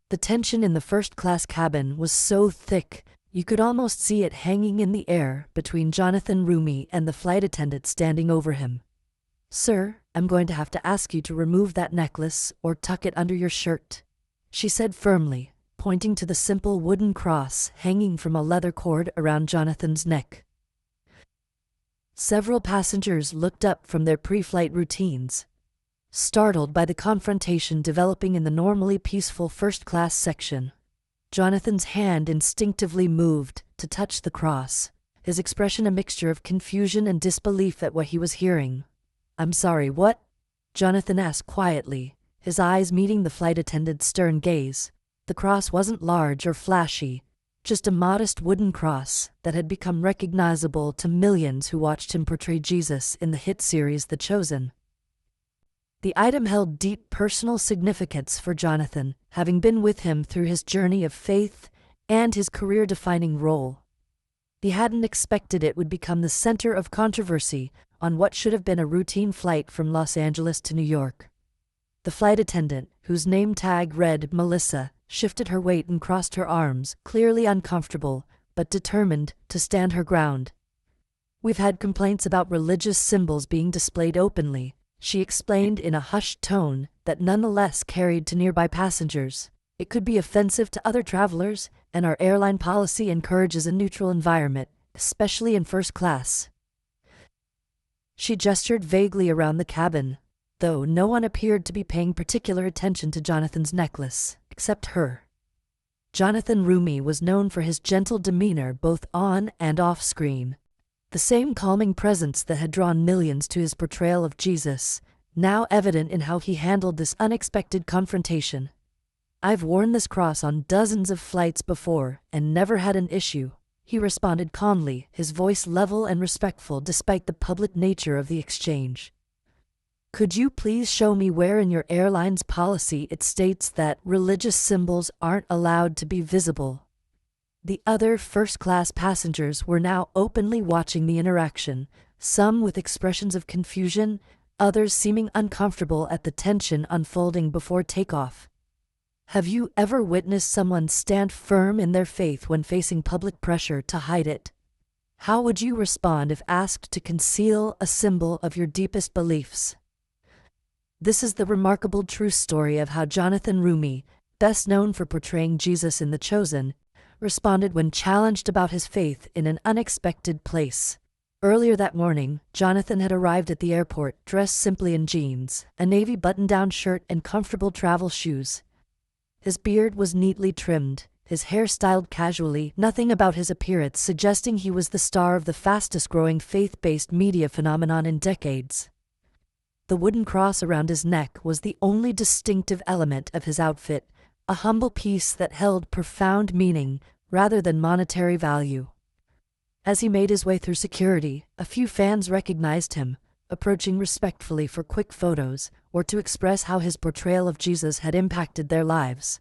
The tension in the first-class cabin was so thick, you could almost see it hanging in the air between Jonathan Roumie and the flight attendant standing over him. "Sir, I'm going to have to ask you to remove that necklace or tuck it under your shirt," she said firmly, pointing to the simple wooden cross hanging from a leather cord around Jonathan's neck. Several passengers looked up from their pre-flight routines, startled by the confrontation developing in the normally peaceful first-class section. Jonathan's hand instinctively moved to touch the cross, his expression a mixture of confusion and disbelief at what he was hearing. "I'm sorry, what?" Jonathan asked quietly, his eyes meeting the flight attendant's stern gaze. The cross wasn't large or flashy, just a modest wooden cross that had become recognizable to millions who watched him portray Jesus in the hit series The Chosen. The item held deep personal significance for Jonathan, having been with him through his journey of faith and his career-defining role. He hadn't expected it would become the center of controversy on what should have been a routine flight from Los Angeles to New York. The flight attendant, whose name tag read Melissa, shifted her weight and crossed her arms, clearly uncomfortable, but determined to stand her ground. "We've had complaints about religious symbols being displayed openly," she explained in a hushed tone that nonetheless carried to nearby passengers. "It could be offensive to other travelers, and our airline policy encourages a neutral environment, especially in first class." She gestured vaguely around the cabin, though no one appeared to be paying particular attention to Jonathan's necklace, except her. Jonathan Roumie was known for his gentle demeanor both on and off screen. The same calming presence that had drawn millions to his portrayal of Jesus, now evident in how he handled this unexpected confrontation. "I've worn this cross on dozens of flights before and never had an issue," he responded calmly, his voice level and respectful despite the public nature of the exchange. "Could you please show me where in your airline's policy it states that religious symbols aren't allowed to be visible?" The other first-class passengers were now openly watching the interaction, some with expressions of confusion, others seeming uncomfortable at the tension unfolding before takeoff. Have you ever witnessed someone stand firm in their faith when facing public pressure to hide it? How would you respond if asked to conceal a symbol of your deepest beliefs? This is the remarkable true story of how Jonathan Roumie, best known for portraying Jesus in The Chosen, responded when challenged about his faith in an unexpected place. Earlier that morning, Jonathan had arrived at the airport dressed simply in jeans, a navy button-down shirt, and comfortable travel shoes. His beard was neatly trimmed, his hair styled casually, nothing about his appearance suggesting he was the star of the fastest-growing faith-based media phenomenon in decades. The wooden cross around his neck was the only distinctive element of his outfit, a humble piece that held profound meaning rather than monetary value. As he made his way through security, a few fans recognized him, approaching respectfully for quick photos or to express how his portrayal of Jesus had impacted their lives.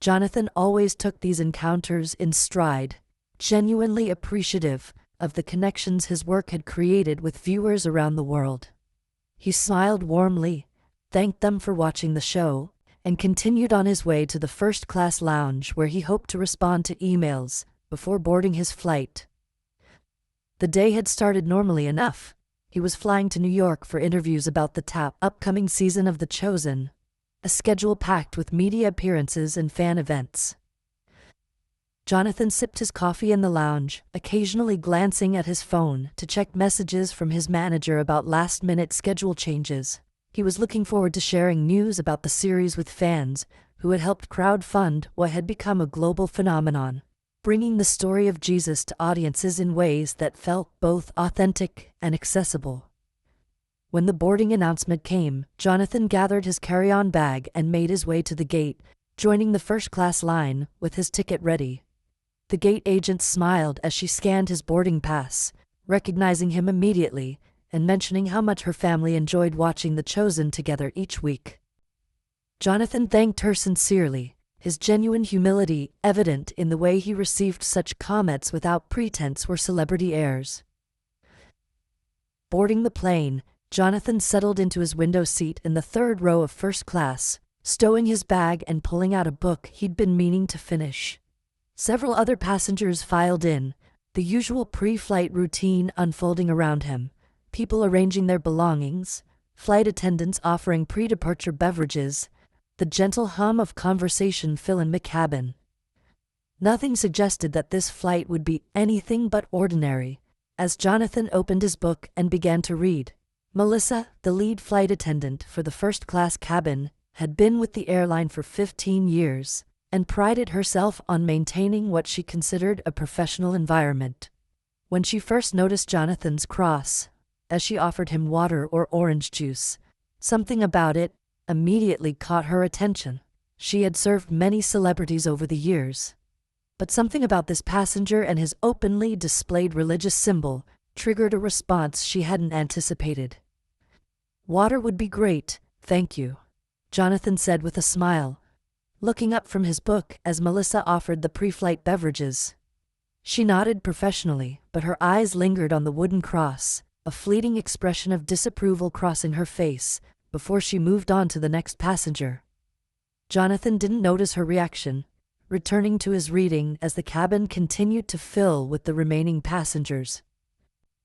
Jonathan always took these encounters in stride, genuinely appreciative of the connections his work had created with viewers around the world. He smiled warmly, thanked them for watching the show, and continued on his way to the first-class lounge where he hoped to respond to emails before boarding his flight. The day had started normally enough. He was flying to New York for interviews about the upcoming season of The Chosen, a schedule packed with media appearances and fan events. Jonathan sipped his coffee in the lounge, occasionally glancing at his phone to check messages from his manager about last-minute schedule changes. He was looking forward to sharing news about the series with fans who had helped crowdfund what had become a global phenomenon, bringing the story of Jesus to audiences in ways that felt both authentic and accessible. When the boarding announcement came, Jonathan gathered his carry-on bag and made his way to the gate, joining the first-class line with his ticket ready. The gate agent smiled as she scanned his boarding pass, recognizing him immediately and mentioning how much her family enjoyed watching The Chosen together each week. Jonathan thanked her sincerely, his genuine humility evident in the way he received such comments without pretense or celebrity airs. Boarding the plane, Jonathan settled into his window seat in the third row of first class, stowing his bag and pulling out a book he'd been meaning to finish. Several other passengers filed in, the usual pre-flight routine unfolding around him, people arranging their belongings, flight attendants offering pre-departure beverages, the gentle hum of conversation filling the cabin. Nothing suggested that this flight would be anything but ordinary. As Jonathan opened his book and began to read, Melissa, the lead flight attendant for the first-class cabin, had been with the airline for 15 years and prided herself on maintaining what she considered a professional environment. When she first noticed Jonathan's cross, as she offered him water or orange juice, something about it immediately caught her attention. She had served many celebrities over the years, but something about this passenger and his openly displayed religious symbol triggered a response she hadn't anticipated. "Water would be great, thank you," Jonathan said with a smile, looking up from his book as Melissa offered the pre-flight beverages. She nodded professionally, but her eyes lingered on the wooden cross, a fleeting expression of disapproval crossing her face, before she moved on to the next passenger. Jonathan didn't notice her reaction, returning to his reading as the cabin continued to fill with the remaining passengers.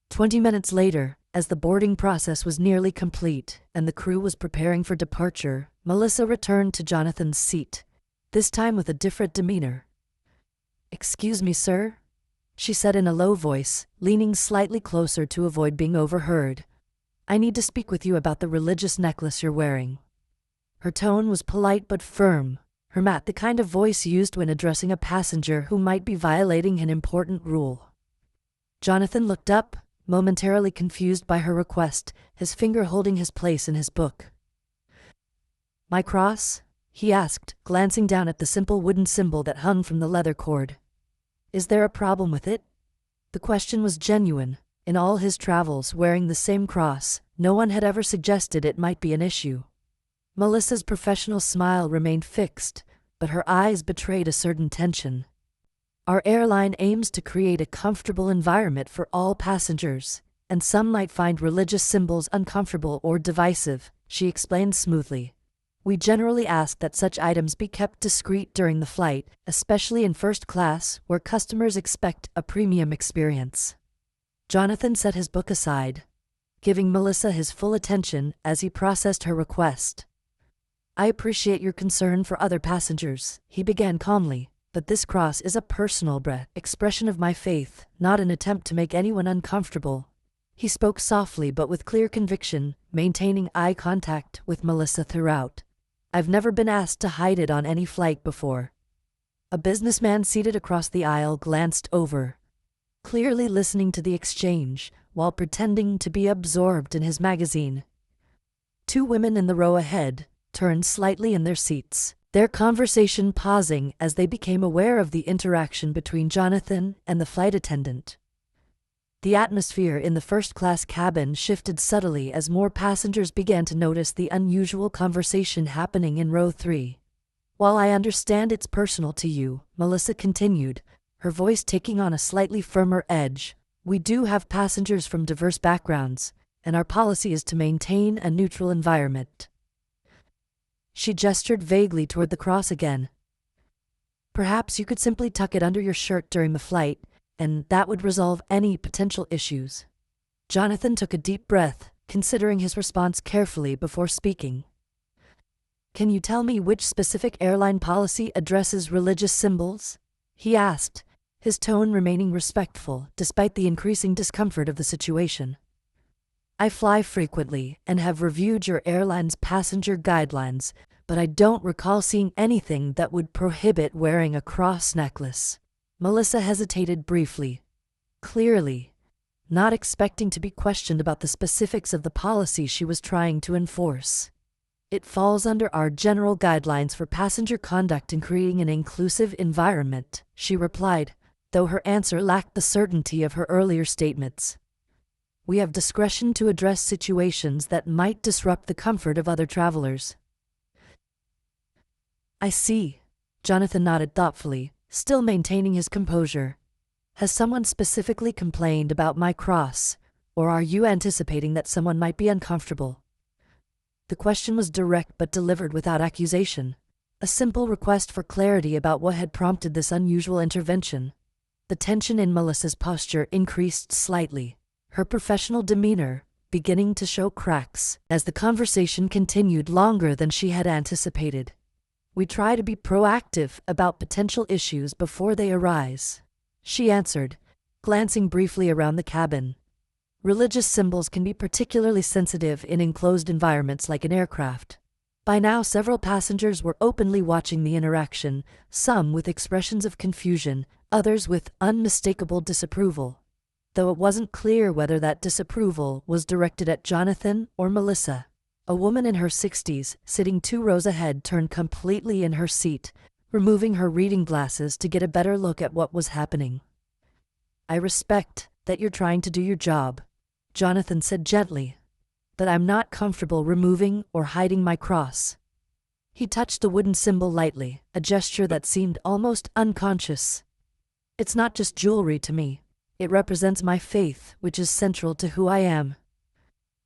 20 minutes later, as the boarding process was nearly complete and the crew was preparing for departure, Melissa returned to Jonathan's seat, this time with a different demeanor. "Excuse me, sir," she said in a low voice, leaning slightly closer to avoid being overheard. "I need to speak with you about the religious necklace you're wearing." Her tone was polite but firm, her mat the kind of voice used when addressing a passenger who might be violating an important rule. Jonathan looked up, momentarily confused by her request, his finger holding his place in his book. "My cross?" he asked, glancing down at the simple wooden symbol that hung from the leather cord. "Is there a problem with it?" The question was genuine. In all his travels wearing the same cross, no one had ever suggested it might be an issue. Melissa's professional smile remained fixed, but her eyes betrayed a certain tension. "Our airline aims to create a comfortable environment for all passengers, and some might find religious symbols uncomfortable or divisive," she explained smoothly. "We generally ask that such items be kept discreet during the flight, especially in first class, where customers expect a premium experience." Jonathan set his book aside, giving Melissa his full attention as he processed her request. "I appreciate your concern for other passengers," he began calmly, "but this cross is a personal expression of my faith, not an attempt to make anyone uncomfortable." He spoke softly but with clear conviction, maintaining eye contact with Melissa throughout. "I've never been asked to hide it on any flight before." A businessman seated across the aisle glanced over, clearly listening to the exchange, while pretending to be absorbed in his magazine. Two women in the row ahead turned slightly in their seats, their conversation pausing as they became aware of the interaction between Jonathan and the flight attendant. The atmosphere in the first-class cabin shifted subtly as more passengers began to notice the unusual conversation happening in row 3. "While I understand it's personal to you," Melissa continued, her voice taking on a slightly firmer edge, "we do have passengers from diverse backgrounds, and our policy is to maintain a neutral environment." She gestured vaguely toward the cross again. "Perhaps you could simply tuck it under your shirt during the flight, and that would resolve any potential issues." Jonathan took a deep breath, considering his response carefully before speaking. "Can you tell me which specific airline policy addresses religious symbols?" he asked, his tone remaining respectful despite the increasing discomfort of the situation. "I fly frequently and have reviewed your airline's passenger guidelines, but I don't recall seeing anything that would prohibit wearing a cross necklace." Melissa hesitated briefly, clearly not expecting to be questioned about the specifics of the policy she was trying to enforce. "It falls under our general guidelines for passenger conduct in creating an inclusive environment," she replied, though her answer lacked the certainty of her earlier statements. "We have discretion to address situations that might disrupt the comfort of other travelers." "I see," Jonathan nodded thoughtfully, still maintaining his composure. "Has someone specifically complained about my cross, or are you anticipating that someone might be uncomfortable?" The question was direct but delivered without accusation. A simple request for clarity about what had prompted this unusual intervention. The tension in Melissa's posture increased slightly, her professional demeanor beginning to show cracks as the conversation continued longer than she had anticipated. "We try to be proactive about potential issues before they arise," she answered, glancing briefly around the cabin. Religious symbols can be particularly sensitive in enclosed environments like an aircraft. By now, several passengers were openly watching the interaction, some with expressions of confusion, others with unmistakable disapproval, though it wasn't clear whether that disapproval was directed at Jonathan or Melissa. A woman in her 60s, sitting 2 rows ahead, turned completely in her seat, removing her reading glasses to get a better look at what was happening. "I respect that you're trying to do your job," Jonathan said gently, "but I'm not comfortable removing or hiding my cross." He touched the wooden symbol lightly, a gesture that seemed almost unconscious. "It's not just jewelry to me. It represents my faith, which is central to who I am."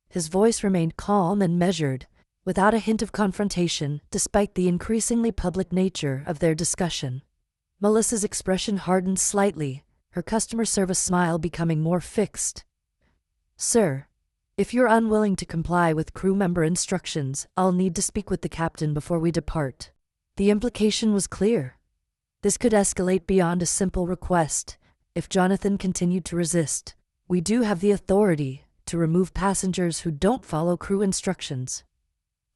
His voice remained calm and measured, without a hint of confrontation, despite the increasingly public nature of their discussion. Melissa's expression hardened slightly, her customer service smile becoming more fixed. "Sir, if you're unwilling to comply with crew member instructions, I'll need to speak with the captain before we depart." The implication was clear. This could escalate beyond a simple request if Jonathan continued to resist. "We do have the authority to remove passengers who don't follow crew instructions."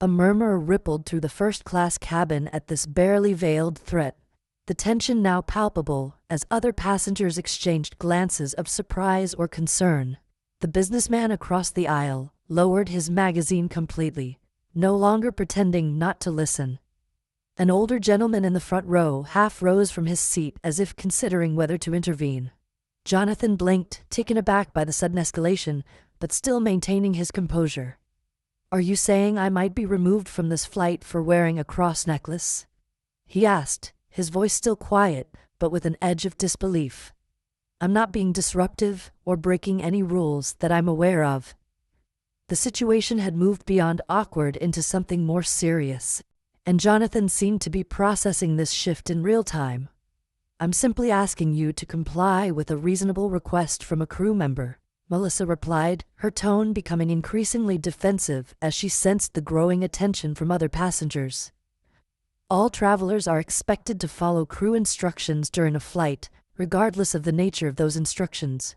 A murmur rippled through the first-class cabin at this barely veiled threat, the tension now palpable as other passengers exchanged glances of surprise or concern. The businessman across the aisle lowered his magazine completely, no longer pretending not to listen. An older gentleman in the front row half rose from his seat as if considering whether to intervene. Jonathan blinked, taken aback by the sudden escalation, but still maintaining his composure. "Are you saying I might be removed from this flight for wearing a cross necklace?" he asked, his voice still quiet, but with an edge of disbelief. "I'm not being disruptive or breaking any rules that I'm aware of." The situation had moved beyond awkward into something more serious, and Jonathan seemed to be processing this shift in real time. "I'm simply asking you to comply with a reasonable request from a crew member," Melissa replied, her tone becoming increasingly defensive as she sensed the growing attention from other passengers. "All travelers are expected to follow crew instructions during a flight, regardless of the nature of those instructions."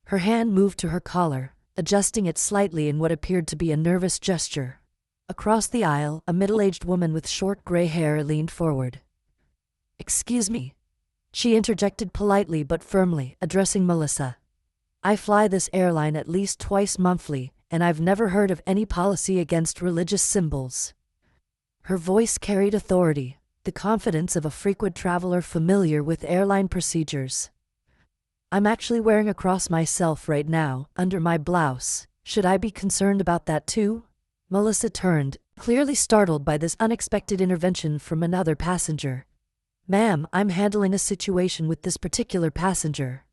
Her hand moved to her collar, adjusting it slightly in what appeared to be a nervous gesture. Across the aisle, a middle-aged woman with short gray hair leaned forward. "Excuse me," she interjected politely but firmly, addressing Melissa. "I fly this airline at least twice monthly, and I've never heard of any policy against religious symbols." Her voice carried authority, the confidence of a frequent traveler familiar with airline procedures. "I'm actually wearing a cross myself right now, under my blouse. Should I be concerned about that too?" Melissa turned, clearly startled by this unexpected intervention from another passenger. "Ma'am, I'm handling a situation with this particular passenger,"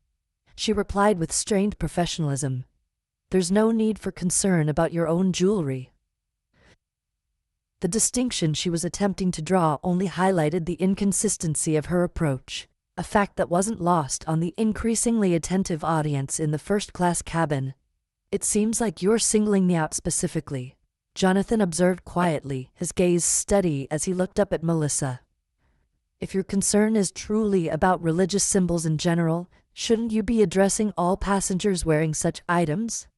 she replied with strained professionalism. "There's no need for concern about your own jewelry." The distinction she was attempting to draw only highlighted the inconsistency of her approach, a fact that wasn't lost on the increasingly attentive audience in the first-class cabin. "It seems like you're singling me out specifically," Jonathan observed quietly, his gaze steady as he looked up at Melissa. "If your concern is truly about religious symbols in general, shouldn't you be addressing all passengers wearing such items?"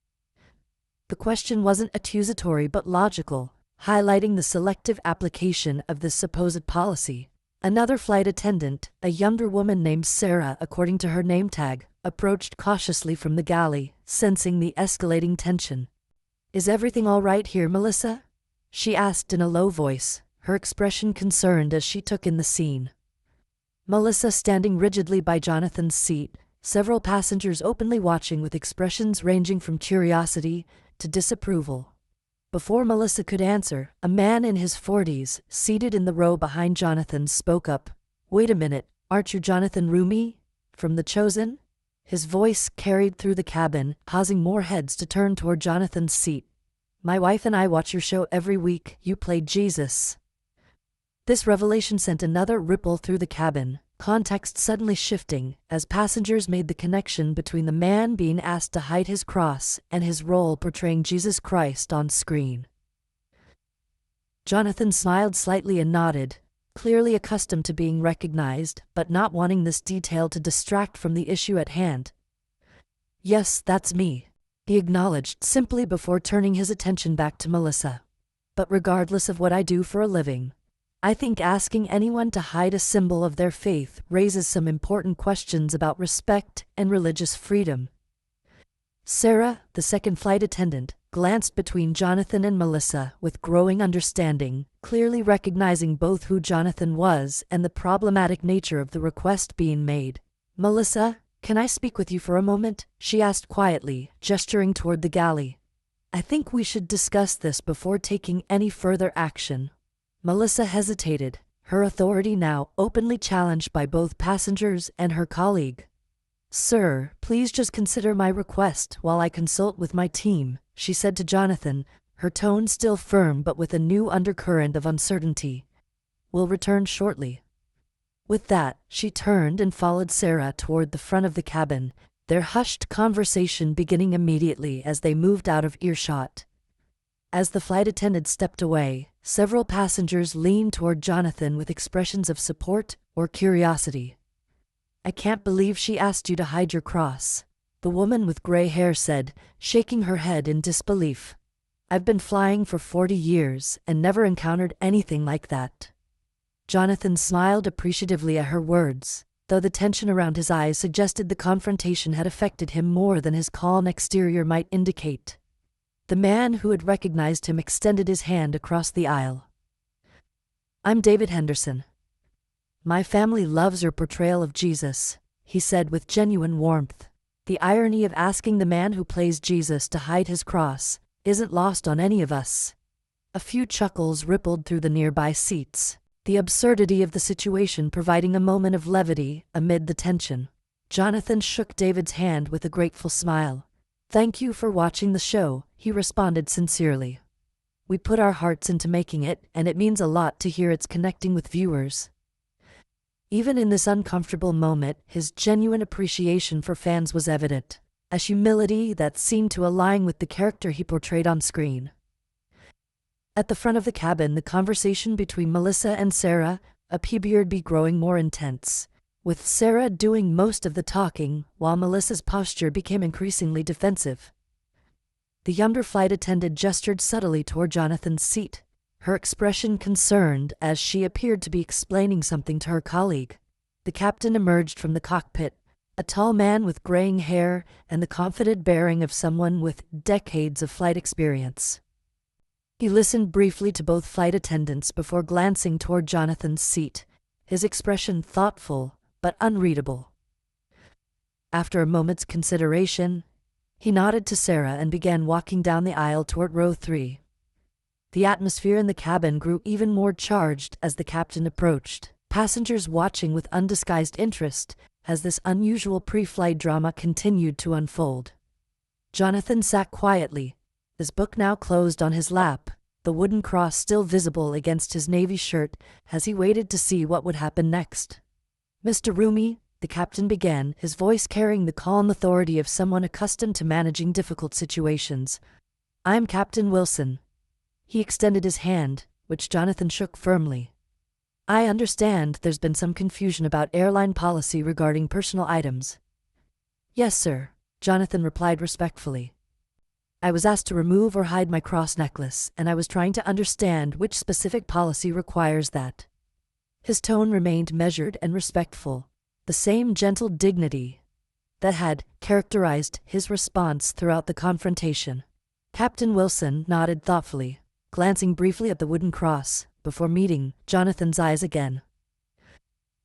The question wasn't accusatory but logical, highlighting the selective application of this supposed policy. Another flight attendant, a younger woman named Sarah according to her name tag, approached cautiously from the galley, sensing the escalating tension. "Is everything all right here, Melissa?" she asked in a low voice, her expression concerned as she took in the scene. Melissa standing rigidly by Jonathan's seat, several passengers openly watching with expressions ranging from curiosity to disapproval. Before Melissa could answer, a man in his 40s, seated in the row behind Jonathan, spoke up. "Wait a minute, aren't you Jonathan Roumie, from The Chosen?" His voice carried through the cabin, causing more heads to turn toward Jonathan's seat. My wife and I watch your show every week. You played Jesus." This revelation sent another ripple through the cabin, context suddenly shifting as passengers made the connection between the man being asked to hide his cross and his role portraying Jesus Christ on screen. Jonathan smiled slightly and nodded, clearly accustomed to being recognized, but not wanting this detail to distract from the issue at hand. "Yes, that's me," he acknowledged simply before turning his attention back to Melissa. "But regardless of what I do for a living, I think asking anyone to hide a symbol of their faith raises some important questions about respect and religious freedom." Sarah, the second flight attendant, glanced between Jonathan and Melissa with growing understanding, clearly recognizing both who Jonathan was and the problematic nature of the request being made. "Melissa, can I speak with you for a moment?" she asked quietly, gesturing toward the galley. "I think we should discuss this before taking any further action." Melissa hesitated, her authority now openly challenged by both passengers and her colleague. "Sir, please just consider my request while I consult with my team," she said to Jonathan, her tone still firm but with a new undercurrent of uncertainty. "We'll return shortly." With that, she turned and followed Sarah toward the front of the cabin, their hushed conversation beginning immediately as they moved out of earshot. As the flight attendant stepped away, several passengers leaned toward Jonathan with expressions of support or curiosity. "I can't believe she asked you to hide your cross," the woman with gray hair said, shaking her head in disbelief. "I've been flying for 40 years and never encountered anything like that." Jonathan smiled appreciatively at her words, though the tension around his eyes suggested the confrontation had affected him more than his calm exterior might indicate. The man who had recognized him extended his hand across the aisle. "I'm David Henderson. My family loves your portrayal of Jesus," he said with genuine warmth. The irony of asking the man who plays Jesus to hide his cross isn't lost on any of us. A few chuckles rippled through the nearby seats, the absurdity of the situation providing a moment of levity amid the tension. Jonathan shook David's hand with a grateful smile. "Thank you for watching the show," he responded sincerely. "We put our hearts into making it, and it means a lot to hear it's connecting with viewers." Even in this uncomfortable moment, his genuine appreciation for fans was evident, a humility that seemed to align with the character he portrayed on screen. At the front of the cabin, the conversation between Melissa and Sarah appeared to be growing more intense, with Sarah doing most of the talking while Melissa's posture became increasingly defensive. The younger flight attendant gestured subtly toward Jonathan's seat, her expression concerned as she appeared to be explaining something to her colleague. The captain emerged from the cockpit, a tall man with graying hair and the confident bearing of someone with decades of flight experience. He listened briefly to both flight attendants before glancing toward Jonathan's seat, his expression thoughtful but unreadable. After a moment's consideration, he nodded to Sarah and began walking down the aisle toward row 3. The atmosphere in the cabin grew even more charged as the captain approached, passengers watching with undisguised interest as this unusual pre-flight drama continued to unfold. Jonathan sat quietly, his book now closed on his lap, the wooden cross still visible against his navy shirt as he waited to see what would happen next. "Mr. Roumie," the captain began, his voice carrying the calm authority of someone accustomed to managing difficult situations. "I'm Captain Wilson." He extended his hand, which Jonathan shook firmly. "I understand there's been some confusion about airline policy regarding personal items." "Yes, sir," Jonathan replied respectfully. "I was asked to remove or hide my cross necklace, and I was trying to understand which specific policy requires that." His tone remained measured and respectful, the same gentle dignity that had characterized his response throughout the confrontation. Captain Wilson nodded thoughtfully, glancing briefly at the wooden cross before meeting Jonathan's eyes again.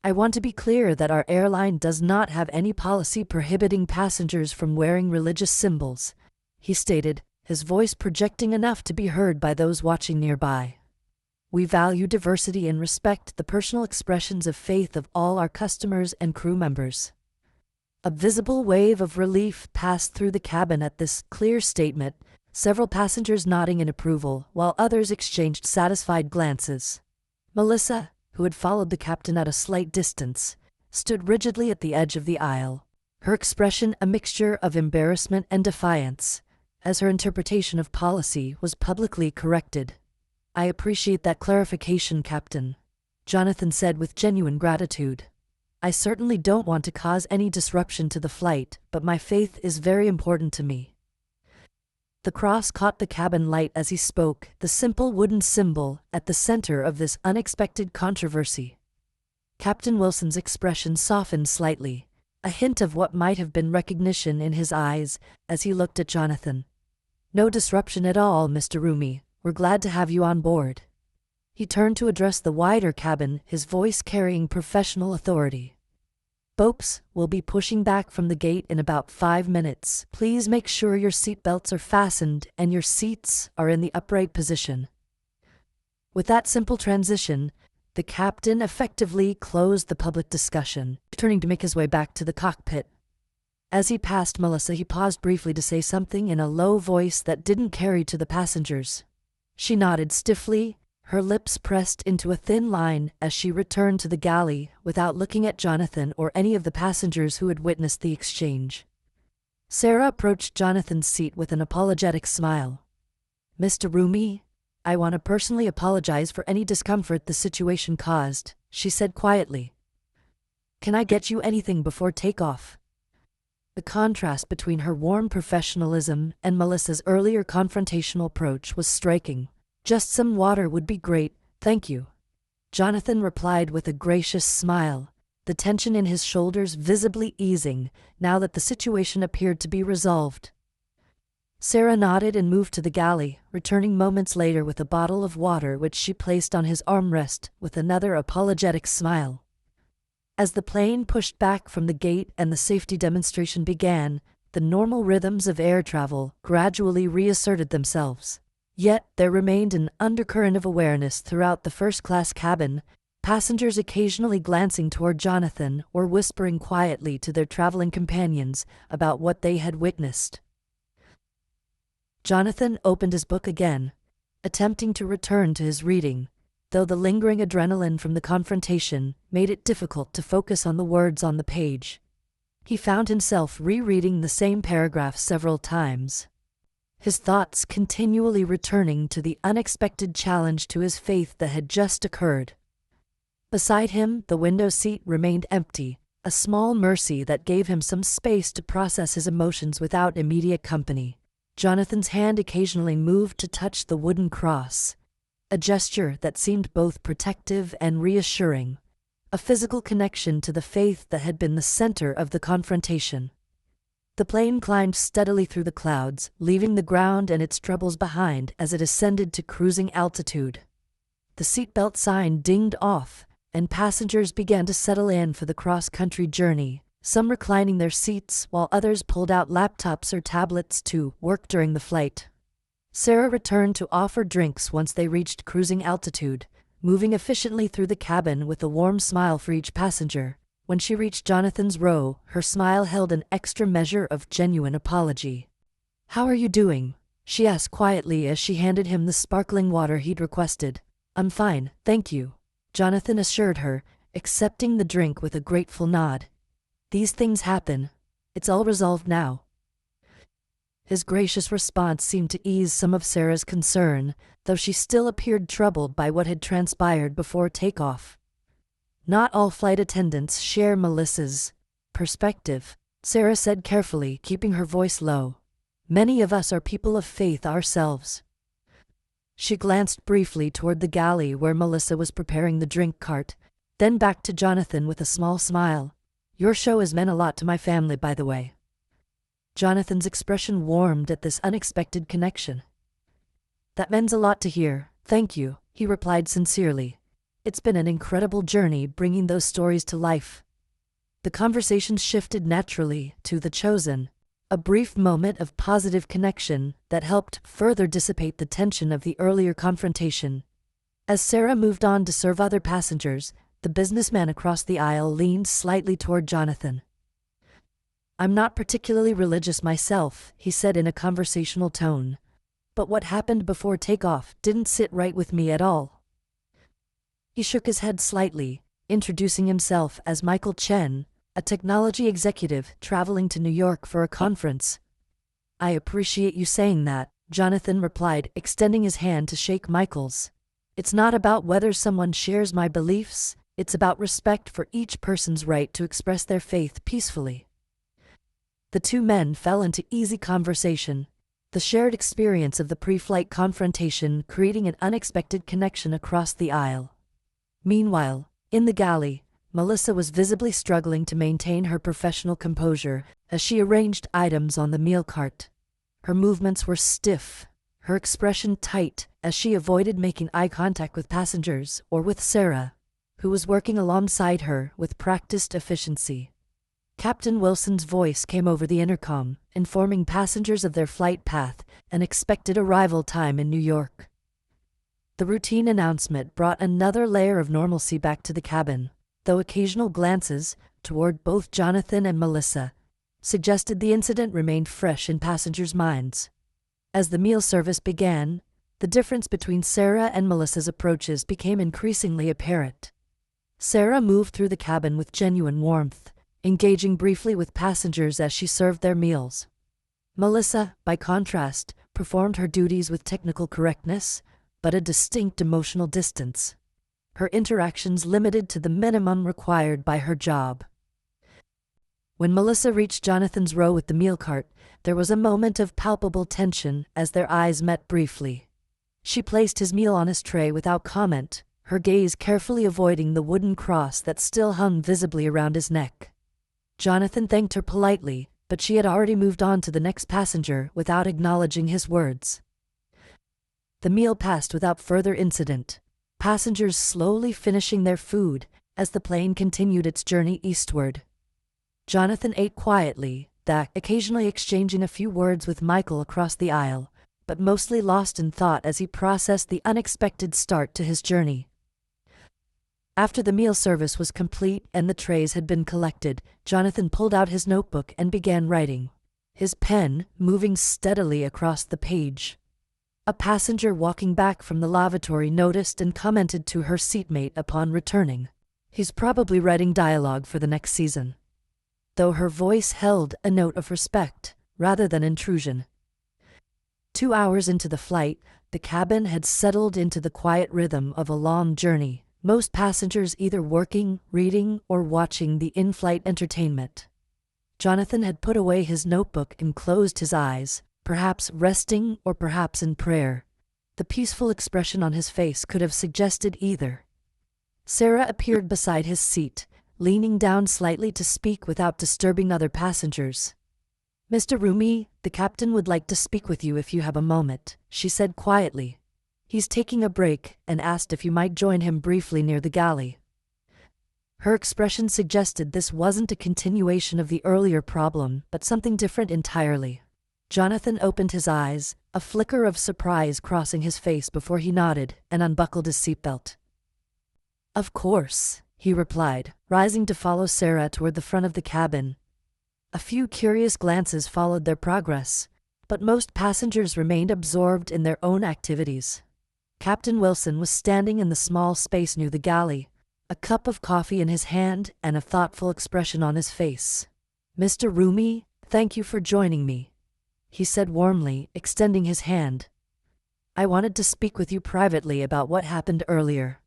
"I want to be clear that our airline does not have any policy prohibiting passengers from wearing religious symbols," he stated, his voice projecting enough to be heard by those watching nearby. "We value diversity and respect the personal expressions of faith of all our customers and crew members." A visible wave of relief passed through the cabin at this clear statement, several passengers nodding in approval, while others exchanged satisfied glances. Melissa, who had followed the captain at a slight distance, stood rigidly at the edge of the aisle, her expression a mixture of embarrassment and defiance, as her interpretation of policy was publicly corrected. "I appreciate that clarification, Captain," Jonathan said with genuine gratitude. "I certainly don't want to cause any disruption to the flight, but my faith is very important to me." The cross caught the cabin light as he spoke, the simple wooden symbol at the center of this unexpected controversy. Captain Wilson's expression softened slightly, a hint of what might have been recognition in his eyes as he looked at Jonathan. "No disruption at all, Mr. Roumie. We're glad to have you on board." He turned to address the wider cabin, his voice carrying professional authority. "Boats will be pushing back from the gate in about 5 minutes. Please make sure your seat belts are fastened and your seats are in the upright position." With that simple transition, the captain effectively closed the public discussion, turning to make his way back to the cockpit. As he passed Melissa, he paused briefly to say something in a low voice that didn't carry to the passengers. She nodded stiffly, her lips pressed into a thin line as she returned to the galley without looking at Jonathan or any of the passengers who had witnessed the exchange. Sarah approached Jonathan's seat with an apologetic smile. "Mr. Roumie, I want to personally apologize for any discomfort the situation caused," she said quietly. "Can I get you anything before takeoff?" The contrast between her warm professionalism and Melissa's earlier confrontational approach was striking. "Just some water would be great, thank you," Jonathan replied with a gracious smile, the tension in his shoulders visibly easing now that the situation appeared to be resolved. Sarah nodded and moved to the galley, returning moments later with a bottle of water which she placed on his armrest with another apologetic smile. As the plane pushed back from the gate and the safety demonstration began, the normal rhythms of air travel gradually reasserted themselves. Yet there remained an undercurrent of awareness throughout the first-class cabin, passengers occasionally glancing toward Jonathan or whispering quietly to their traveling companions about what they had witnessed. Jonathan opened his book again, attempting to return to his reading, though the lingering adrenaline from the confrontation made it difficult to focus on the words on the page. He found himself rereading the same paragraph several times, his thoughts continually returning to the unexpected challenge to his faith that had just occurred. Beside him, the window seat remained empty, a small mercy that gave him some space to process his emotions without immediate company. Jonathan's hand occasionally moved to touch the wooden cross, a gesture that seemed both protective and reassuring, a physical connection to the faith that had been the center of the confrontation. The plane climbed steadily through the clouds, leaving the ground and its troubles behind as it ascended to cruising altitude. The seatbelt sign dinged off, and passengers began to settle in for the cross-country journey, some reclining their seats while others pulled out laptops or tablets to work during the flight. Sarah returned to offer drinks once they reached cruising altitude, moving efficiently through the cabin with a warm smile for each passenger. When she reached Jonathan's row, her smile held an extra measure of genuine apology. "How are you doing?" she asked quietly as she handed him the sparkling water he'd requested. "I'm fine, thank you," Jonathan assured her, accepting the drink with a grateful nod. "These things happen. It's all resolved now." His gracious response seemed to ease some of Sarah's concern, though she still appeared troubled by what had transpired before takeoff. "Not all flight attendants share Melissa's perspective," Sarah said carefully, keeping her voice low. "Many of us are people of faith ourselves." She glanced briefly toward the galley where Melissa was preparing the drink cart, then back to Jonathan with a small smile. "Your show has meant a lot to my family, by the way." Jonathan's expression warmed at this unexpected connection. "That means a lot to hear, thank you," he replied sincerely. "It's been an incredible journey bringing those stories to life." The conversation shifted naturally to The Chosen, a brief moment of positive connection that helped further dissipate the tension of the earlier confrontation. As Sarah moved on to serve other passengers, the businessman across the aisle leaned slightly toward Jonathan. "I'm not particularly religious myself," he said in a conversational tone, but what happened before takeoff didn't sit right with me at all." He shook his head slightly, introducing himself as Michael Chen, a technology executive traveling to New York for a conference. "I appreciate you saying that," Jonathan replied, extending his hand to shake Michael's. "It's not about whether someone shares my beliefs, it's about respect for each person's right to express their faith peacefully." The two men fell into easy conversation, the shared experience of the pre-flight confrontation creating an unexpected connection across the aisle. Meanwhile, in the galley, Melissa was visibly struggling to maintain her professional composure as she arranged items on the meal cart. Her movements were stiff, her expression tight as she avoided making eye contact with passengers or with Sarah, who was working alongside her with practiced efficiency. Captain Wilson's voice came over the intercom, informing passengers of their flight path and expected arrival time in New York. The routine announcement brought another layer of normalcy back to the cabin, though occasional glances toward both Jonathan and Melissa suggested the incident remained fresh in passengers' minds. As the meal service began, the difference between Sarah and Melissa's approaches became increasingly apparent. Sarah moved through the cabin with genuine warmth, engaging briefly with passengers as she served their meals. Melissa, by contrast, performed her duties with technical correctness, but a distinct emotional distance, her interactions limited to the minimum required by her job. When Melissa reached Jonathan's row with the meal cart, there was a moment of palpable tension as their eyes met briefly. She placed his meal on his tray without comment, her gaze carefully avoiding the wooden cross that still hung visibly around his neck. Jonathan thanked her politely, but she had already moved on to the next passenger without acknowledging his words. The meal passed without further incident, passengers slowly finishing their food as the plane continued its journey eastward. Jonathan ate quietly, occasionally exchanging a few words with Michael across the aisle, but mostly lost in thought as he processed the unexpected start to his journey. After the meal service was complete and the trays had been collected, Jonathan pulled out his notebook and began writing, his pen moving steadily across the page. A passenger walking back from the lavatory noticed and commented to her seatmate upon returning, "He's probably writing dialogue for the next season," though her voice held a note of respect rather than intrusion. 2 hours into the flight, the cabin had settled into the quiet rhythm of a long journey, most passengers either working, reading, or watching the in-flight entertainment. Jonathan had put away his notebook and closed his eyes, perhaps resting or perhaps in prayer. The peaceful expression on his face could have suggested either. Sarah appeared beside his seat, leaning down slightly to speak without disturbing other passengers. "Mr. Roumie, the captain would like to speak with you if you have a moment," she said quietly. "He's taking a break and asked if you might join him briefly near the galley." Her expression suggested this wasn't a continuation of the earlier problem, but something different entirely. Jonathan opened his eyes, a flicker of surprise crossing his face before he nodded and unbuckled his seatbelt. "Of course," he replied, rising to follow Sarah toward the front of the cabin. A few curious glances followed their progress, but most passengers remained absorbed in their own activities. Captain Wilson was standing in the small space near the galley, a cup of coffee in his hand and a thoughtful expression on his face. "Mr. Roumie, thank you for joining me," he said warmly, extending his hand. "I wanted to speak with you privately about what happened earlier."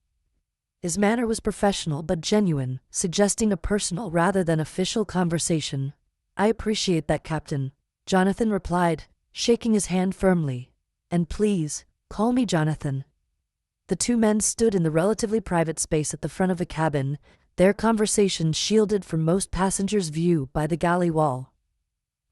His manner was professional but genuine, suggesting a personal rather than official conversation. "I appreciate that, Captain," Jonathan replied, shaking his hand firmly. "And please, call me Jonathan." The two men stood in the relatively private space at the front of the cabin, their conversation shielded from most passengers' view by the galley wall.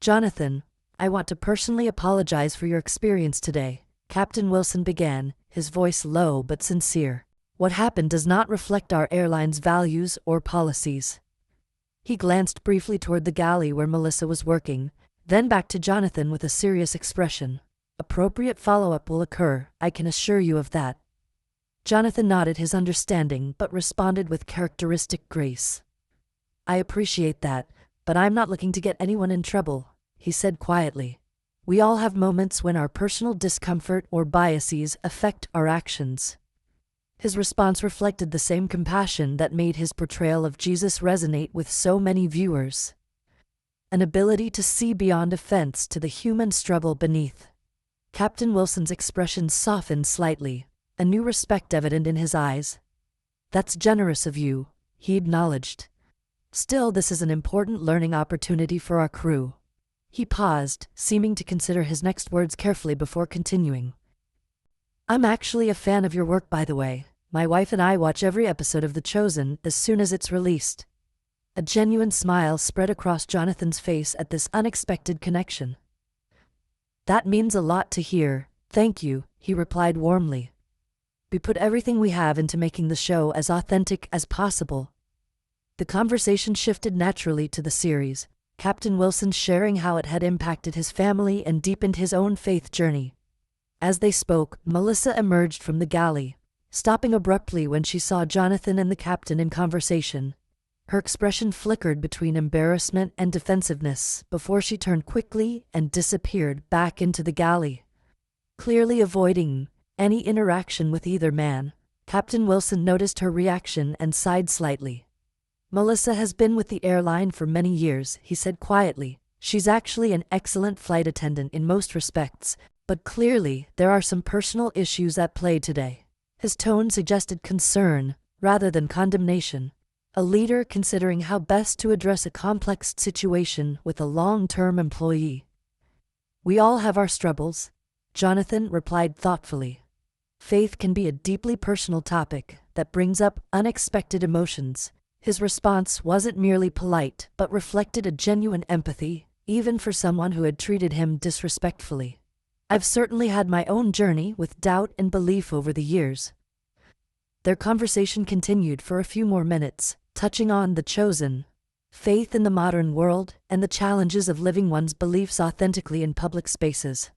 "Jonathan, I want to personally apologize for your experience today," Captain Wilson began, his voice low but sincere. "What happened does not reflect our airline's values or policies." He glanced briefly toward the galley where Melissa was working, then back to Jonathan with a serious expression. "Appropriate follow-up will occur, I can assure you of that." Jonathan nodded his understanding but responded with characteristic grace. "I appreciate that, but I'm not looking to get anyone in trouble," he said quietly. We all have moments when our personal discomfort or biases affect our actions. His response reflected the same compassion that made his portrayal of Jesus resonate with so many viewers. An ability to see beyond offense to the human struggle beneath. Captain Wilson's expression softened slightly, a new respect evident in his eyes. "That's generous of you," he acknowledged. "Still, this is an important learning opportunity for our crew." He paused, seeming to consider his next words carefully before continuing. "I'm actually a fan of your work, by the way. My wife and I watch every episode of The Chosen as soon as it's released." A genuine smile spread across Jonathan's face at this unexpected connection. "That means a lot to hear, thank you," he replied warmly. "We put everything we have into making the show as authentic as possible." The conversation shifted naturally to the series, Captain Wilson sharing how it had impacted his family and deepened his own faith journey. As they spoke, Melissa emerged from the galley, stopping abruptly when she saw Jonathan and the captain in conversation. Her expression flickered between embarrassment and defensiveness before she turned quickly and disappeared back into the galley. Clearly avoiding any interaction with either man, Captain Wilson noticed her reaction and sighed slightly. "Melissa has been with the airline for many years," he said quietly. "She's actually an excellent flight attendant in most respects, but clearly there are some personal issues at play today." His tone suggested concern rather than condemnation. A leader considering how best to address a complex situation with a long-term employee. "We all have our struggles," Jonathan replied thoughtfully. "Faith can be a deeply personal topic that brings up unexpected emotions." His response wasn't merely polite but reflected a genuine empathy, even for someone who had treated him disrespectfully. "I've certainly had my own journey with doubt and belief over the years." Their conversation continued for a few more minutes, touching on The Chosen, faith in the modern world, and the challenges of living one's beliefs authentically in public spaces.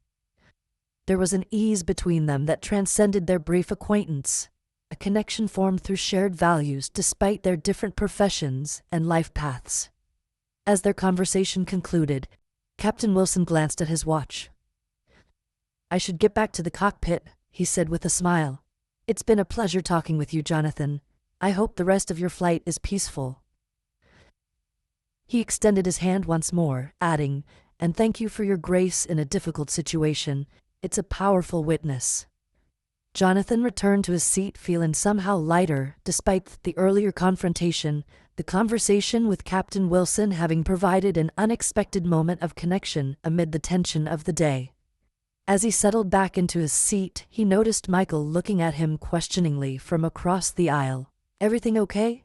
There was an ease between them that transcended their brief acquaintance, a connection formed through shared values despite their different professions and life paths. As their conversation concluded, Captain Wilson glanced at his watch. "I should get back to the cockpit," he said with a smile. "It's been a pleasure talking with you, Jonathan. I hope the rest of your flight is peaceful." He extended his hand once more, adding, "And thank you for your grace in a difficult situation. It's a powerful witness." Jonathan returned to his seat feeling somehow lighter despite the earlier confrontation, the conversation with Captain Wilson having provided an unexpected moment of connection amid the tension of the day. As he settled back into his seat, he noticed Michael looking at him questioningly from across the aisle. "Everything okay?"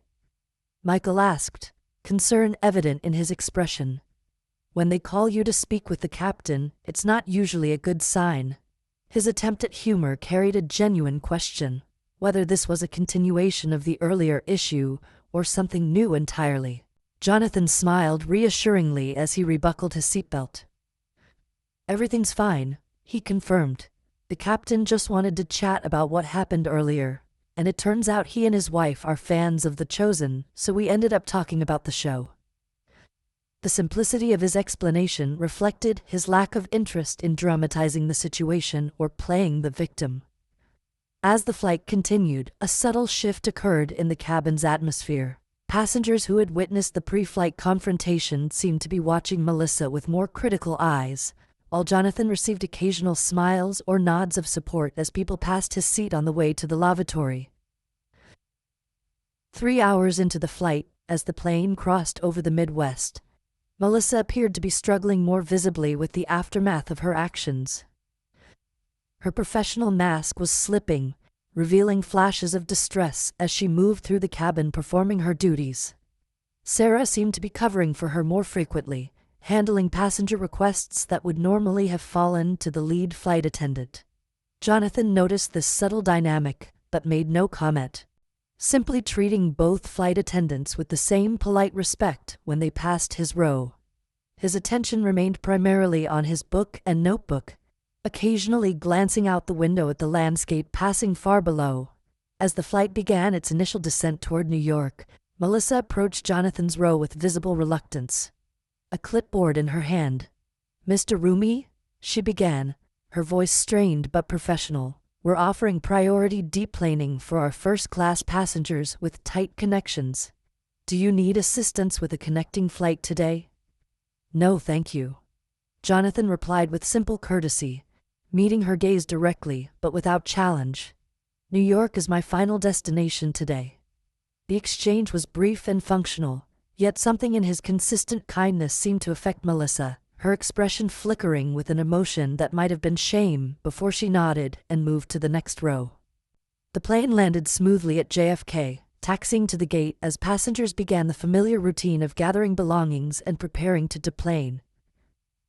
Michael asked, concern evident in his expression. "When they call you to speak with the captain, it's not usually a good sign." His attempt at humor carried a genuine question, whether this was a continuation of the earlier issue or something new entirely. Jonathan smiled reassuringly as he rebuckled his seatbelt. "Everything's fine," he confirmed. "The captain just wanted to chat about what happened earlier, and it turns out he and his wife are fans of The Chosen, so we ended up talking about the show." The simplicity of his explanation reflected his lack of interest in dramatizing the situation or playing the victim. As the flight continued, a subtle shift occurred in the cabin's atmosphere. Passengers who had witnessed the pre-flight confrontation seemed to be watching Melissa with more critical eyes, while Jonathan received occasional smiles or nods of support as people passed his seat on the way to the lavatory. 3 hours into the flight, as the plane crossed over the Midwest, Melissa appeared to be struggling more visibly with the aftermath of her actions. Her professional mask was slipping, revealing flashes of distress as she moved through the cabin performing her duties. Sarah seemed to be covering for her more frequently, handling passenger requests that would normally have fallen to the lead flight attendant. Jonathan noticed this subtle dynamic, but made no comment, simply treating both flight attendants with the same polite respect when they passed his row. His attention remained primarily on his book and notebook, occasionally glancing out the window at the landscape passing far below. As the flight began its initial descent toward New York, Melissa approached Jonathan's row with visible reluctance, a clipboard in her hand. "Mr. Roumie?" she began, her voice strained but professional. We're offering priority deplaning for our first-class passengers with tight connections. Do you need assistance with a connecting flight today? No, thank you. Jonathan replied with simple courtesy, meeting her gaze directly but without challenge. New York is my final destination today. The exchange was brief and functional, yet something in his consistent kindness seemed to affect Melissa, her expression flickering with an emotion that might have been shame before she nodded and moved to the next row. The plane landed smoothly at JFK, taxiing to the gate as passengers began the familiar routine of gathering belongings and preparing to deplane.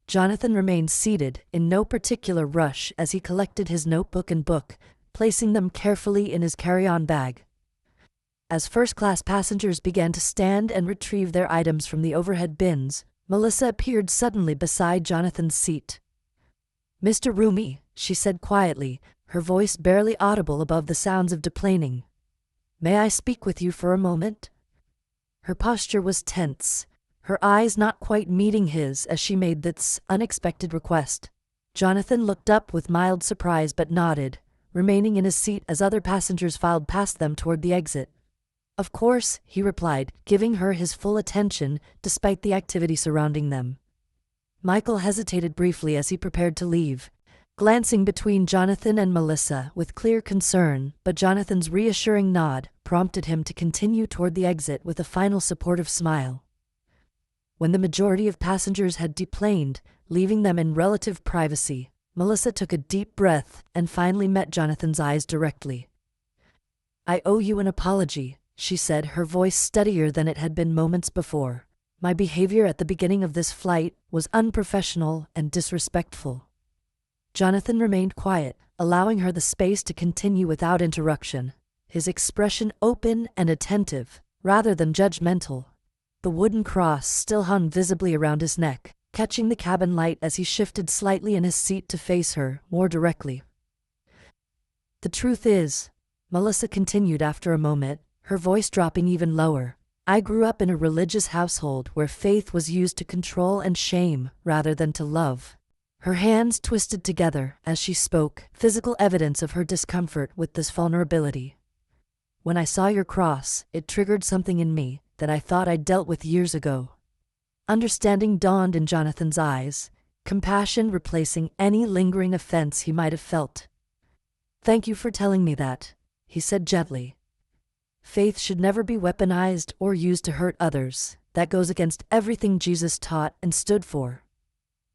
Jonathan remained seated, in no particular rush, as he collected his notebook and book, placing them carefully in his carry-on bag. As first-class passengers began to stand and retrieve their items from the overhead bins, Melissa appeared suddenly beside Jonathan's seat. "Mr. Roumie," she said quietly, her voice barely audible above the sounds of deplaning. "May I speak with you for a moment?" Her posture was tense, her eyes not quite meeting his as she made this unexpected request. Jonathan looked up with mild surprise but nodded, remaining in his seat as other passengers filed past them toward the exit. "Of course," he replied, giving her his full attention despite the activity surrounding them. Michael hesitated briefly as he prepared to leave, glancing between Jonathan and Melissa with clear concern, but Jonathan's reassuring nod prompted him to continue toward the exit with a final supportive smile. When the majority of passengers had deplaned, leaving them in relative privacy, Melissa took a deep breath and finally met Jonathan's eyes directly. "I owe you an apology," she said, her voice steadier than it had been moments before. "My behavior at the beginning of this flight was unprofessional and disrespectful." Jonathan remained quiet, allowing her the space to continue without interruption, his expression open and attentive, rather than judgmental. The wooden cross still hung visibly around his neck, catching the cabin light as he shifted slightly in his seat to face her more directly. "The truth is," Melissa continued after a moment, her voice dropping even lower, "I grew up in a religious household where faith was used to control and shame rather than to love." Her hands twisted together as she spoke, physical evidence of her discomfort with this vulnerability. "When I saw your cross, it triggered something in me that I thought I'd dealt with years ago." Understanding dawned in Jonathan's eyes, compassion replacing any lingering offense he might have felt. "Thank you for telling me that," he said gently. "Faith should never be weaponized or used to hurt others. That goes against everything Jesus taught and stood for."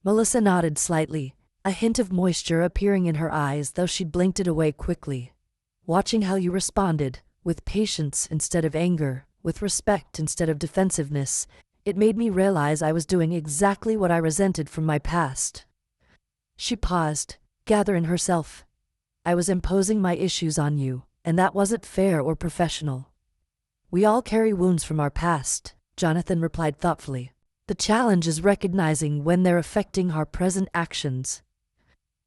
Melissa nodded slightly, a hint of moisture appearing in her eyes, though she blinked it away quickly. "Watching how you responded, with patience instead of anger, with respect instead of defensiveness, it made me realize I was doing exactly what I resented from my past." She paused, gathering herself. "I was imposing my issues on you, and that wasn't fair or professional." "We all carry wounds from our past," Jonathan replied thoughtfully. "The challenge is recognizing when they're affecting our present actions."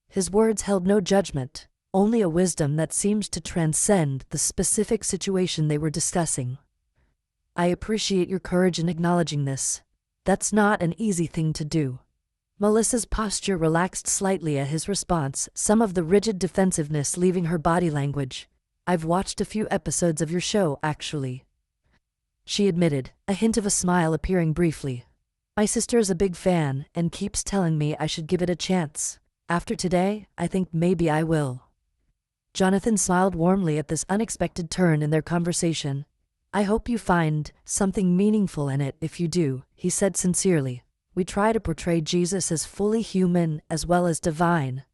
His words held no judgment, only a wisdom that seemed to transcend the specific situation they were discussing. "I appreciate your courage in acknowledging this. That's not an easy thing to do." Melissa's posture relaxed slightly at his response, some of the rigid defensiveness leaving her body language. "I've watched a few episodes of your show, actually," she admitted, a hint of a smile appearing briefly. "My sister is a big fan and keeps telling me I should give it a chance. After today, I think maybe I will." Jonathan smiled warmly at this unexpected turn in their conversation. "I hope you find something meaningful in it if you do," he said sincerely. "We try to portray Jesus as fully human as well as divine.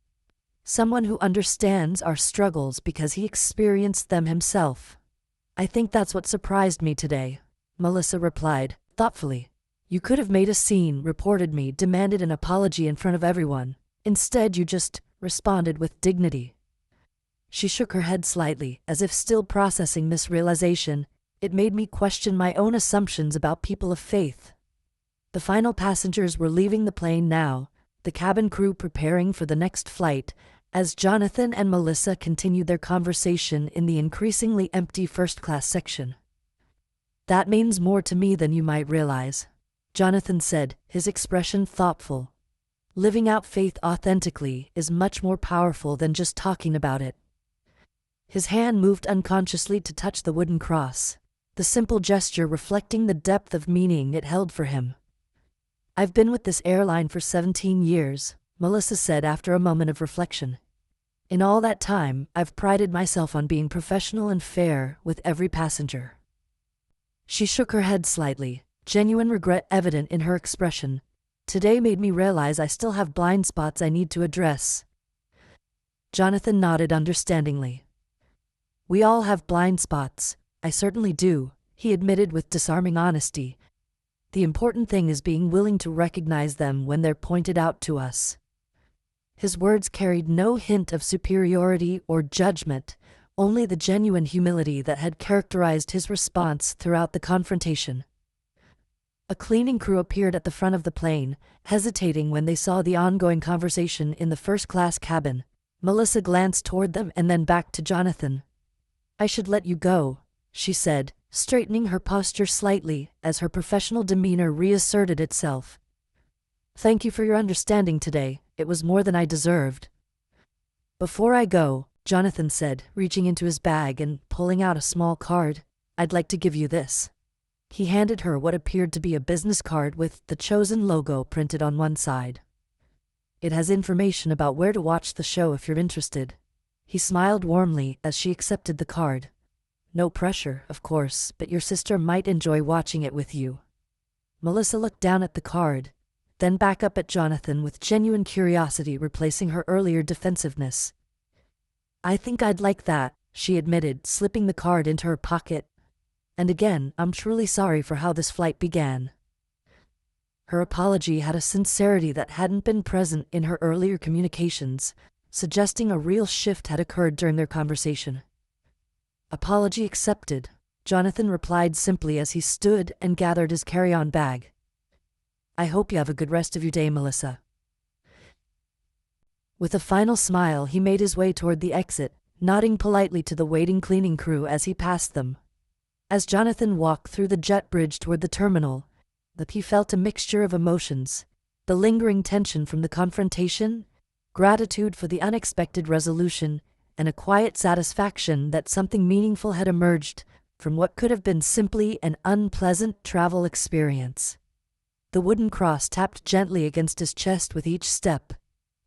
Someone who understands our struggles because he experienced them himself." "I think that's what surprised me today," Melissa replied, thoughtfully. "You could have made a scene, reported me, demanded an apology in front of everyone. Instead, you just responded with dignity." She shook her head slightly, as if still processing this realization. "It made me question my own assumptions about people of faith." The final passengers were leaving the plane now, the cabin crew preparing for the next flight, as Jonathan and Melissa continued their conversation in the increasingly empty first-class section. "That means more to me than you might realize," Jonathan said, his expression thoughtful. Living out faith authentically is much more powerful than just talking about it. His hand moved unconsciously to touch the wooden cross, the simple gesture reflecting the depth of meaning it held for him. "I've been with this airline for 17 years, Melissa said after a moment of reflection. In all that time, I've prided myself on being professional and fair with every passenger." She shook her head slightly, genuine regret evident in her expression. "Today made me realize I still have blind spots I need to address." Jonathan nodded understandingly. "We all have blind spots. I certainly do," he admitted with disarming honesty. "The important thing is being willing to recognize them when they're pointed out to us." His words carried no hint of superiority or judgment, only the genuine humility that had characterized his response throughout the confrontation. A cleaning crew appeared at the front of the plane, hesitating when they saw the ongoing conversation in the first-class cabin. Melissa glanced toward them and then back to Jonathan. "I should let you go," she said, straightening her posture slightly as her professional demeanor reasserted itself. "Thank you for your understanding today. It was more than I deserved." "Before I go," Jonathan said, reaching into his bag and pulling out a small card, "I'd like to give you this." He handed her what appeared to be a business card with the Chosen logo printed on one side. "It has information about where to watch the show if you're interested." He smiled warmly as she accepted the card. "No pressure, of course, but your sister might enjoy watching it with you." Melissa looked down at the card, then back up at Jonathan with genuine curiosity replacing her earlier defensiveness. "I think I'd like that," she admitted, slipping the card into her pocket. "And again, I'm truly sorry for how this flight began." Her apology had a sincerity that hadn't been present in her earlier communications, suggesting a real shift had occurred during their conversation. "Apology accepted," Jonathan replied simply as he stood and gathered his carry-on bag. "I hope you have a good rest of your day, Melissa." With a final smile, he made his way toward the exit, nodding politely to the waiting cleaning crew as he passed them. As Jonathan walked through the jet bridge toward the terminal, he felt a mixture of emotions: the lingering tension from the confrontation, gratitude for the unexpected resolution, and a quiet satisfaction that something meaningful had emerged from what could have been simply an unpleasant travel experience. The wooden cross tapped gently against his chest with each step,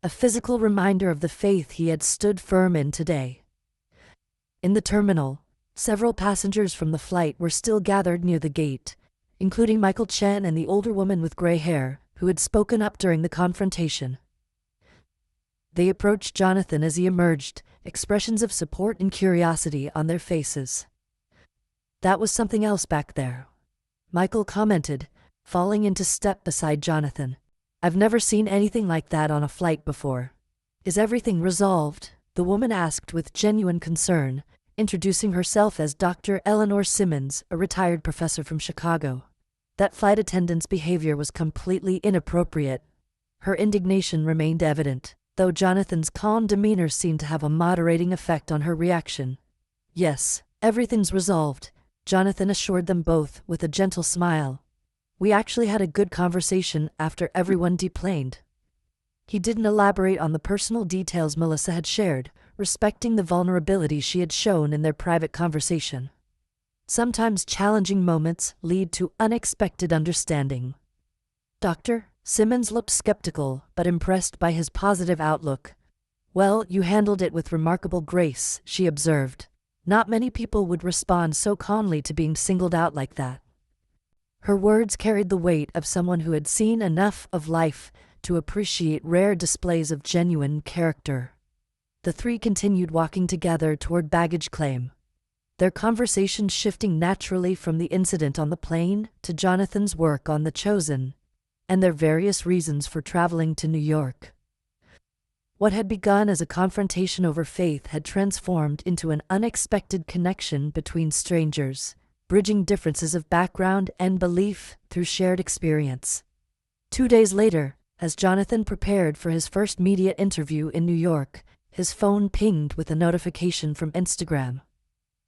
a physical reminder of the faith he had stood firm in today. In the terminal, several passengers from the flight were still gathered near the gate, including Michael Chen and the older woman with gray hair, who had spoken up during the confrontation. They approached Jonathan as he emerged, expressions of support and curiosity on their faces. "That was something else back there," Michael commented, falling into step beside Jonathan. "I've never seen anything like that on a flight before." "Is everything resolved?" the woman asked with genuine concern, introducing herself as Dr. Eleanor Simmons, a retired professor from Chicago. That flight attendant's behavior was completely inappropriate. Her indignation remained evident, though Jonathan's calm demeanor seemed to have a moderating effect on her reaction. "Yes, everything's resolved," Jonathan assured them both with a gentle smile. "We actually had a good conversation after everyone deplaned." He didn't elaborate on the personal details Melissa had shared, respecting the vulnerability she had shown in their private conversation. Sometimes challenging moments lead to unexpected understanding. Dr. Simmons looked skeptical but impressed by his positive outlook. "Well, you handled it with remarkable grace," she observed. "Not many people would respond so calmly to being singled out like that." Her words carried the weight of someone who had seen enough of life to appreciate rare displays of genuine character. The three continued walking together toward baggage claim, their conversation shifting naturally from the incident on the plane to Jonathan's work on The Chosen, and their various reasons for traveling to New York. What had begun as a confrontation over faith had transformed into an unexpected connection between strangers, bridging differences of background and belief through shared experience. 2 days later, as Jonathan prepared for his first media interview in New York, his phone pinged with a notification from Instagram.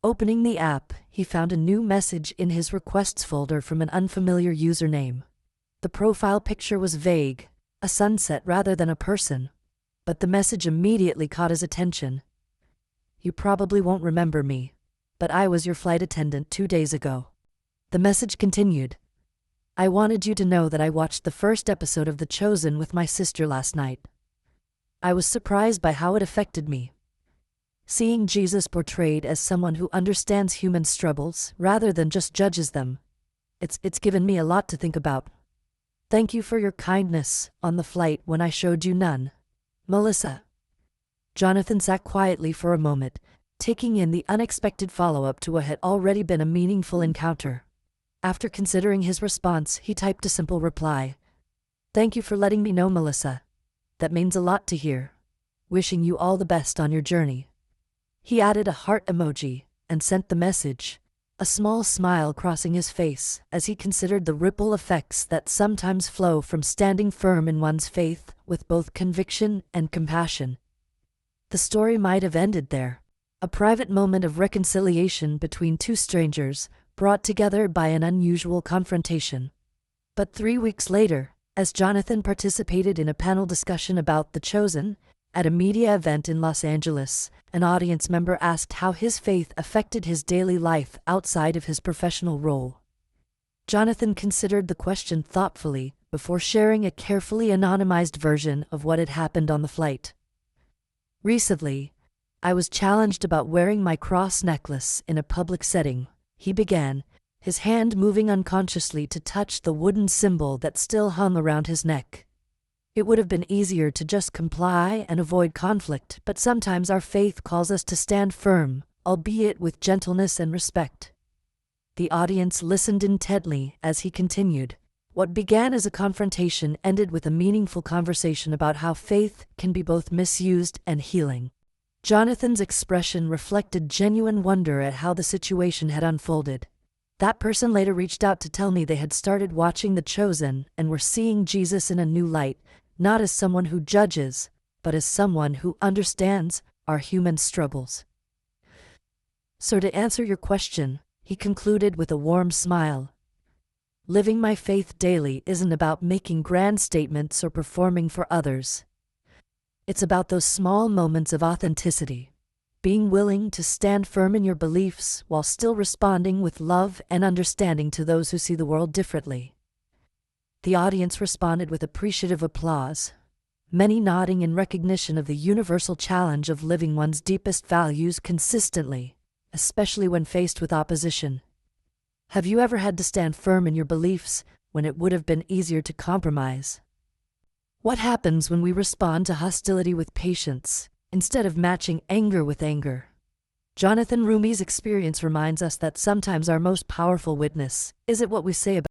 Opening the app, he found a new message in his requests folder from an unfamiliar username. The profile picture was vague, a sunset rather than a person. But the message immediately caught his attention. "You probably won't remember me, but I was your flight attendant 2 days ago." The message continued. "I wanted you to know that I watched the first episode of The Chosen with my sister last night. I was surprised by how it affected me. Seeing Jesus portrayed as someone who understands human struggles rather than just judges them, it's given me a lot to think about. Thank you for your kindness on the flight when I showed you none. Melissa." Jonathan sat quietly for a moment, taking in the unexpected follow-up to what had already been a meaningful encounter. After considering his response, he typed a simple reply. "Thank you for letting me know, Melissa. That means a lot to hear. Wishing you all the best on your journey." He added a heart emoji and sent the message, a small smile crossing his face as he considered the ripple effects that sometimes flow from standing firm in one's faith with both conviction and compassion. The story might have ended there, a private moment of reconciliation between two strangers brought together by an unusual confrontation. But 3 weeks later, as Jonathan participated in a panel discussion about The Chosen at a media event in Los Angeles, an audience member asked how his faith affected his daily life outside of his professional role. Jonathan considered the question thoughtfully before sharing a carefully anonymized version of what had happened on the flight. "Recently, I was challenged about wearing my cross necklace in a public setting," he began, his hand moving unconsciously to touch the wooden symbol that still hung around his neck. "It would have been easier to just comply and avoid conflict, but sometimes our faith calls us to stand firm, albeit with gentleness and respect." The audience listened intently as he continued. What began as a confrontation ended with a meaningful conversation about how faith can be both misused and healing. Jonathan's expression reflected genuine wonder at how the situation had unfolded. "That person later reached out to tell me they had started watching The Chosen and were seeing Jesus in a new light, not as someone who judges, but as someone who understands our human struggles." So to answer your question, he concluded with a warm smile. "Living my faith daily isn't about making grand statements or performing for others. It's about those small moments of authenticity, being willing to stand firm in your beliefs while still responding with love and understanding to those who see the world differently." The audience responded with appreciative applause, many nodding in recognition of the universal challenge of living one's deepest values consistently, especially when faced with opposition. Have you ever had to stand firm in your beliefs when it would have been easier to compromise? What happens when we respond to hostility with patience, instead of matching anger with anger? Jonathan Roumie's experience reminds us that sometimes our most powerful witness isn't what we say about